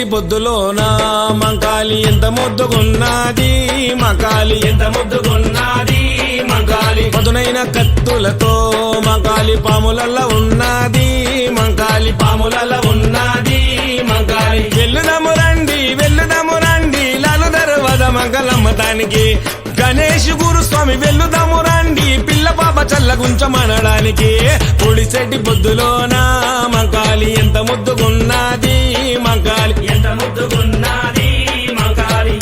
పొడిసెట్టి పొద్దులోన మంకాలి ఎంత ముద్దుగున్నది, మంకాలి ఎంత ముద్దుగున్నది, మంకాలి పదునైన కత్తులతో మంకాలి పాములల్ల ఉన్నది, మంకాలి పాములల్ల ఉన్నది, మంకాలి వెల్లుదము రండి లాలు దర్వాజ మంగళమ్మతానికి, గణేష్ గురుస్వామి వెల్లుదము రండి పిల్ల పాప చల్లగుంచమనడానికి. పొడిసెట్టి పొద్దులోన మంకాలి ఎంత ముద్దుగున్నది, మంకాలి ఎంత ముద్దుగున్నది, మంకాలి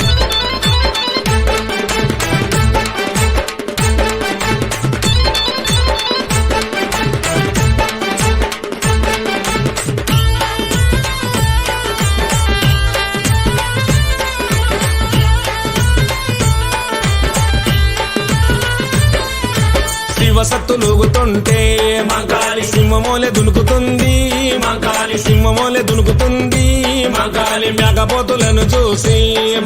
శివసత్తులుగుతుంటే మంకాలి సింహమోలే దునుకుతుంది, మంకాలి సింహమోలే దునుకుతుంది, మంకాలి మేఘపోతులను చూసి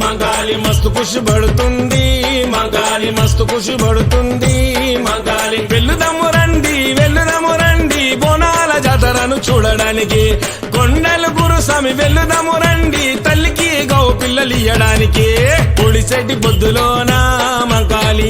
మంకాలి మస్తు ఖుషి పడుతుంది, మంకాలి మస్తు ఖుషి పడుతుంది, మంకాలి వెల్లుదము రండి బోనాల జాతరను చూడడానికి. కొండలు గురుస్వామి వెల్లుదము రండి తల్లికి గౌ పిల్లలు ఇయ్యడానికి. పొడిసెట్టి పొద్దులోన మంకాలి